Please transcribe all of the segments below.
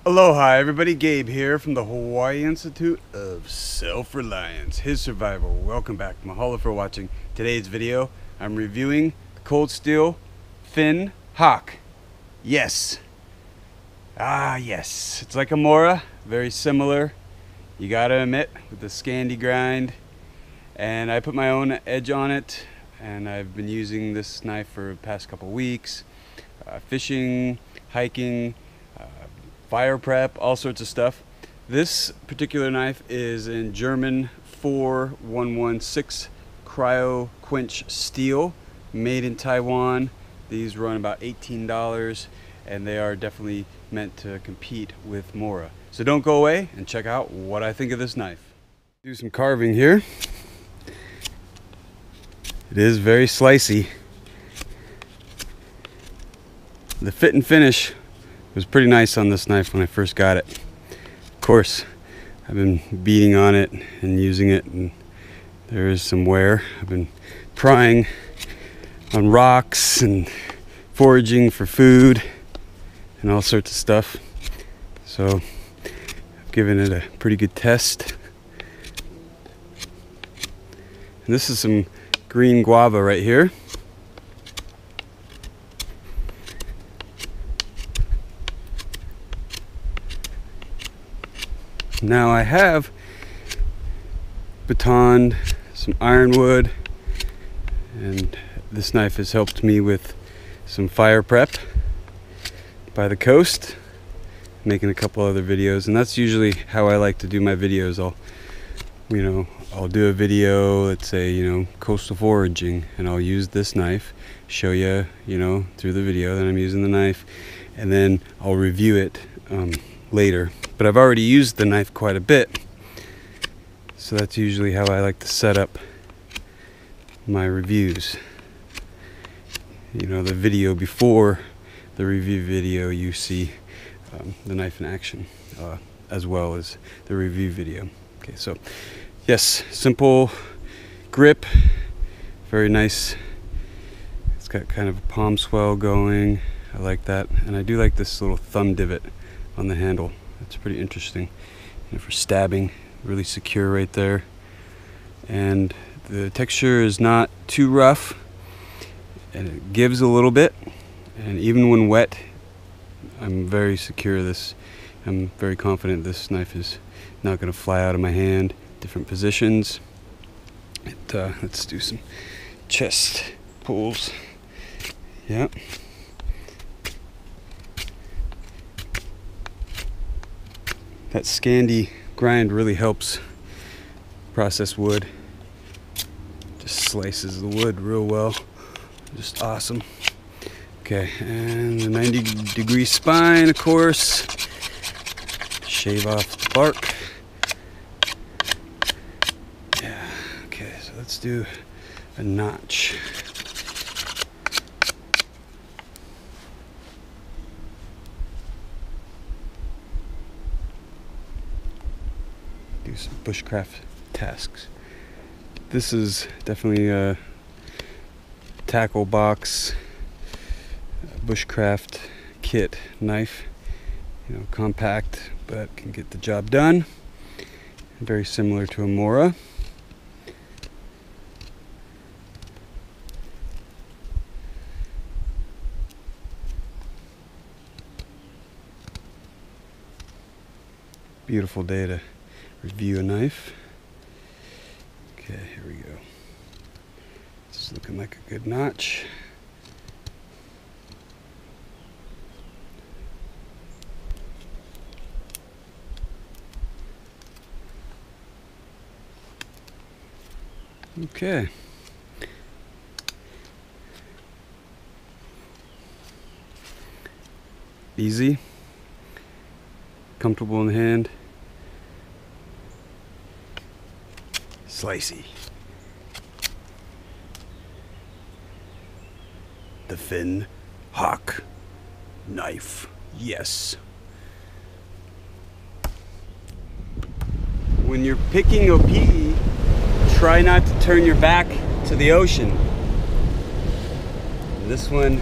Aloha everybody, Gabe here from the Hawaii Institute of Self-Reliance, his survival. Welcome back. Mahalo for watching today's video. I'm reviewing the Cold Steel Fin Hawk. Yes. Yes. It's like a Mora, very similar. You gotta admit, with the Scandi grind. And I put my own edge on it, and I've been using this knife for the past couple weeks. Fishing, hiking, fire prep, all sorts of stuff. This particular knife is in German 4116 cryo quench steel, made in Taiwan. These run about $18, and they are definitely meant to compete with Mora. So don't go away and check out what I think of this knife. Do some carving here. It is very slicey. The fit and finish was pretty nice on this knife when I first got it. Of course, I've been beating on it and using it, and there is some wear. I've been prying on rocks and foraging for food and all sorts of stuff. So I've given it a pretty good test. And this is some green guava right here. Now I have batoned some ironwood, and this knife has helped me with some fire prep by the coast, making a couple other videos, and that's usually how I like to do my videos. I'll do a video, let's say, coastal foraging, and I'll use this knife, show you, through the video that I'm using the knife, and then I'll review it later. But I've already used the knife quite a bit, so that's usually how I like to set up my reviews. The video before the review video, you see the knife in action, as well as the review video. Okay, so yes, simple grip, very nice. It's got kind of a palm swell going. I like that, and I do like this little thumb divot on the handle. It's pretty interesting, for stabbing. Really secure right there, and the texture is not too rough, and it gives a little bit, and even when wet, I'm very secure. I'm very confident this knife is not going to fly out of my hand. Different positions. Let's do some chest pulls. Yep. That Scandi grind really helps process wood. Just slices the wood real well. Just awesome. Okay, and the 90-degree spine, of course. Shave off the bark. Yeah, okay, so let's do a notch. Do some bushcraft tasks. This is definitely a tackle box bushcraft kit knife. Compact, but can get the job done. Very similar to a Mora. Beautiful day to review a knife. Okay, here we go. This is looking like a good notch. Okay. Easy. Comfortable in the hand. Slicey. The Fin Hawk knife. Yes. When you're picking a PE, try not to turn your back to the ocean. This one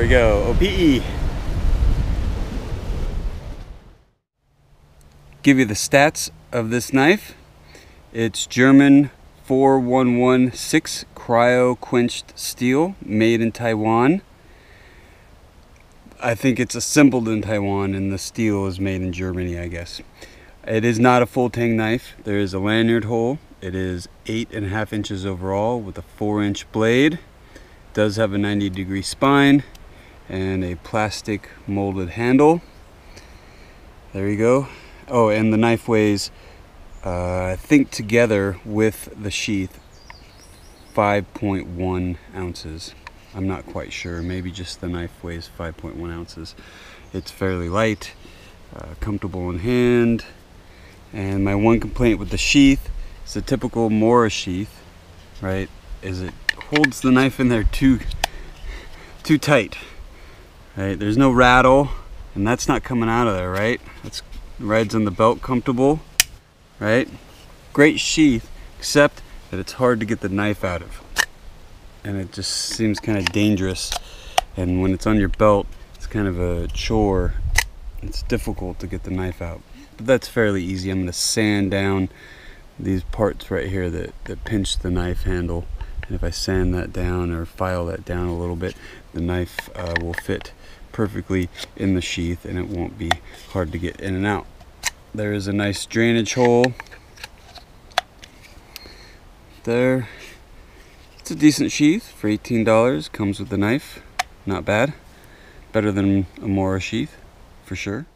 we go, OPE. Give you the stats of this knife. It's German 4116 cryo quenched steel, made in Taiwan. I think it's assembled in Taiwan and the steel is made in Germany, I guess. It is not a full tang knife. There is a lanyard hole. It is 8.5 inches overall with a 4-inch blade. It does have a 90-degree spine and a plastic molded handle. There you go. Oh, and the knife weighs, I think together with the sheath, 5.1 ounces. I'm not quite sure. Maybe just the knife weighs 5.1 ounces. It's fairly light, comfortable in hand. And my one complaint with the sheath is the typical Mora sheath, right? Is it holds the knife in there too tight, right? There's no rattle, and that's not coming out of there, right? That's rides on the belt comfortable, right? Great sheath, except that it's hard to get the knife out of. And it just seems kind of dangerous. And when it's on your belt, it's kind of a chore. It's difficult to get the knife out. But that's fairly easy. I'm going to sand down these parts right here that pinch the knife handle. And if I sand that down or file that down a little bit, the knife will fit perfectly in the sheath and it won't be hard to get in and out. There is a nice drainage hole there. It's a decent sheath for $18. Comes with the knife. Not bad. Better than a Mora sheath, for sure.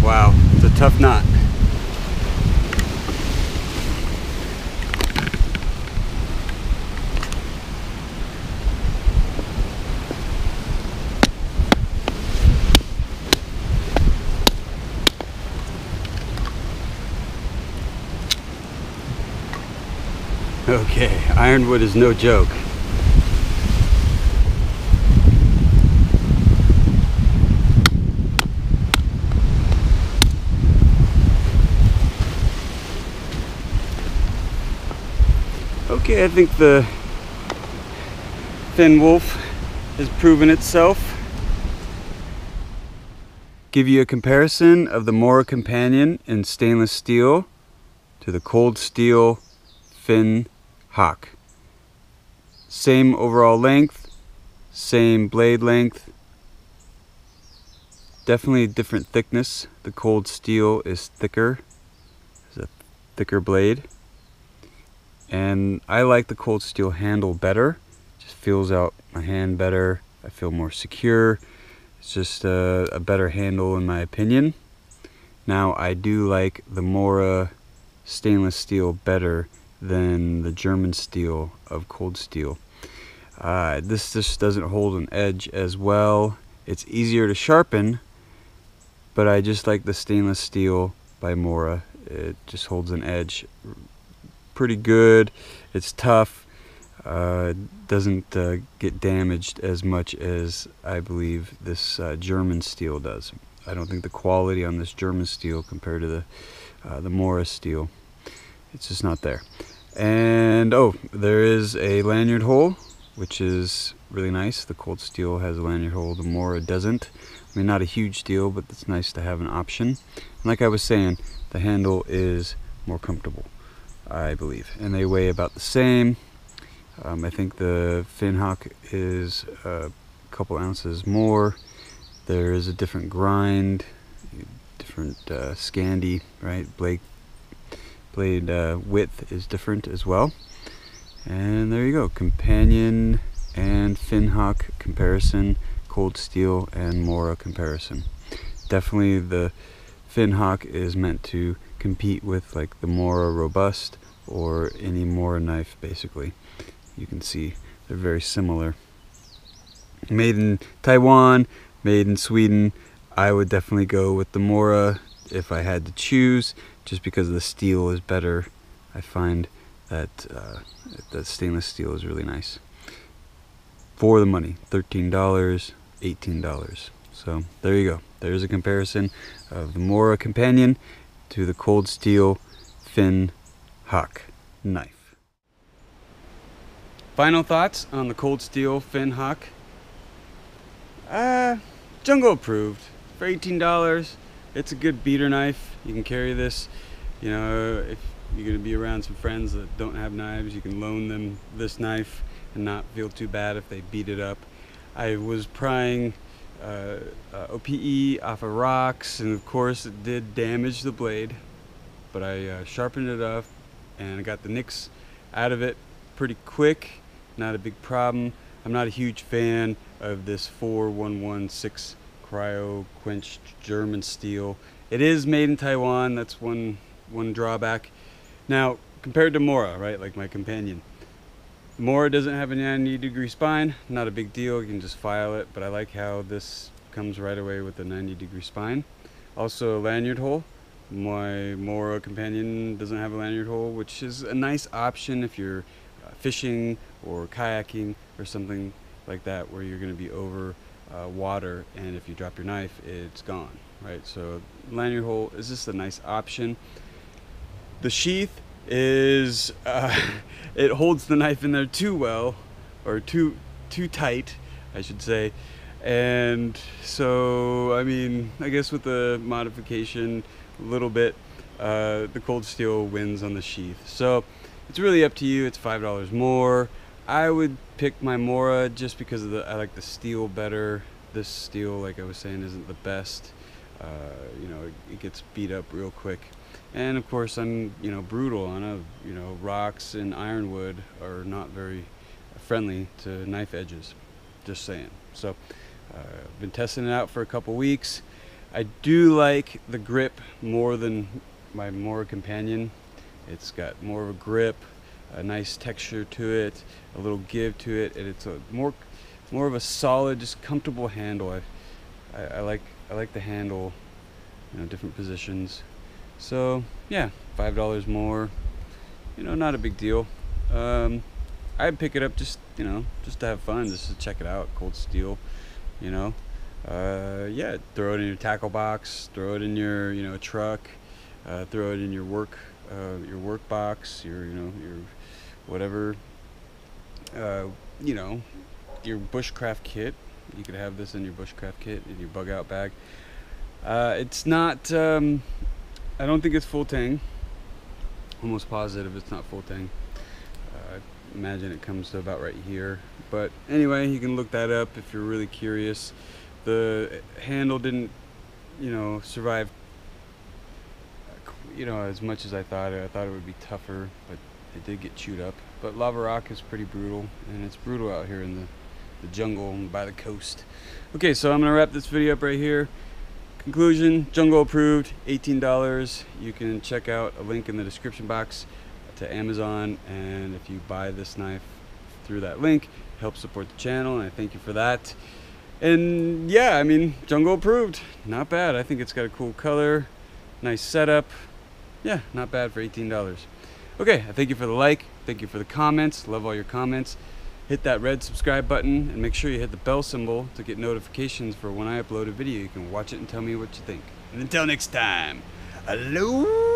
Wow, it's a tough knot. Okay, ironwood is no joke. Okay, I think the Thin Wolf has proven itself. Give you a comparison of the Mora Companion in stainless steel to the cold steel Finn Hawk. Same overall length, same blade length, definitely a different thickness. The cold steel is thicker, it's a thicker blade. And I like the cold steel handle better. Just feels out my hand better. I feel more secure. It's just a better handle in my opinion. Now I do like the Mora stainless steel better than the German steel of cold steel. This just doesn't hold an edge as well. It's easier to sharpen, but I just like the stainless steel by Mora. It just holds an edge pretty good. It's tough. Doesn't get damaged as much as I believe this German steel does. I don't think the quality on this German steel compared to the Mora steel, it's just not there. And oh, there is a lanyard hole, which is really nice. The cold steel has a lanyard hole, the Mora doesn't. I mean, not a huge deal, but it's nice to have an option. And like I was saying, the handle is more comfortable, I believe, and they weigh about the same. I think the Finn Hawk is a couple ounces more. There is a different grind, different Scandi, right? Blade blade width is different as well. And there you go, companion and fin hock comparison, cold steel and Mora comparison. Definitely the fin hock is meant to compete with like the Mora Robust or any Mora knife basically. You can see they're very similar. Made in Taiwan, made in Sweden. I would definitely go with the Mora if I had to choose, just because the steel is better. I find that the stainless steel is really nice. For the money, $13, $18. So there you go. There's a comparison of the Mora Companion to the cold steel fin hock knife. Final thoughts on the cold steel fin hock. Jungle approved. For $18, it's a good beater knife. You can carry this, you know, if you're going to be around some friends that don't have knives, you can loan them this knife and not feel too bad if they beat it up. I was prying OPE off of rocks, and of course it did damage the blade, but I sharpened it up and I got the nicks out of it pretty quick. Not a big problem. I'm not a huge fan of this 4116 cryo quenched German steel. It is made in Taiwan. That's one drawback. Now, compared to Mora, right, like my companion, Mora doesn't have a 90-degree spine. Not a big deal. You can just file it, but I like how this comes right away with a 90-degree spine. Also, a lanyard hole. My Mora companion doesn't have a lanyard hole, which is a nice option if you're fishing or kayaking or something like that, where you're going to be over water, and if you drop your knife, it's gone, right? So lanyard hole is just a nice option. The sheath is it holds the knife in there too well, or too tight, I should say. And so, I mean, I guess with the modification a little bit, the cold steel wins on the sheath. So it's really up to you. It's $5 more. I would pick my Mora just because of I like the steel better. This steel, like I was saying, isn't the best. You know, it gets beat up real quick. And of course, I'm, you know, brutal on you know, rocks and ironwood are not very friendly to knife edges. Just saying. So I've been testing it out for a couple weeks. I do like the grip more than my Mora Companion. It's got more of a grip, a nice texture to it, a little give to it, and it's a more of a solid, just comfortable handle. I like the handle, you know, different positions. So yeah, $5 more, you know, not a big deal. I'd pick it up just, you know, just to have fun, just to check it out. Cold steel, you know. Yeah, throw it in your tackle box, throw it in your, you know, truck, throw it in your work box, your, you know, your whatever, you know, your bushcraft kit. You could have this in your bushcraft kit, in your bug out bag. It's not, I don't think it's full tang. Almost positive it's not full tang. Imagine it comes to about right here. But anyway, you can look that up if you're really curious. The handle didn't, you know, survive, you know, as much as I thought. I thought it would be tougher, but it did get chewed up. But lava rock is pretty brutal, and it's brutal out here in the jungle by the coast. Okay, so I'm gonna wrap this video up right here. Conclusion, jungle approved, $18. You can check out a link in the description box to Amazon, and if you buy this knife through that link, help support the channel, and I thank you for that. And yeah, I mean, jungle approved, not bad. I think it's got a cool color, nice setup. Yeah, not bad for $18. Okay, I thank you for the like, thank you for the comments, love all your comments. Hit that red subscribe button and make sure you hit the bell symbol to get notifications for when I upload a video. You can watch it and tell me what you think. And until next time, hello.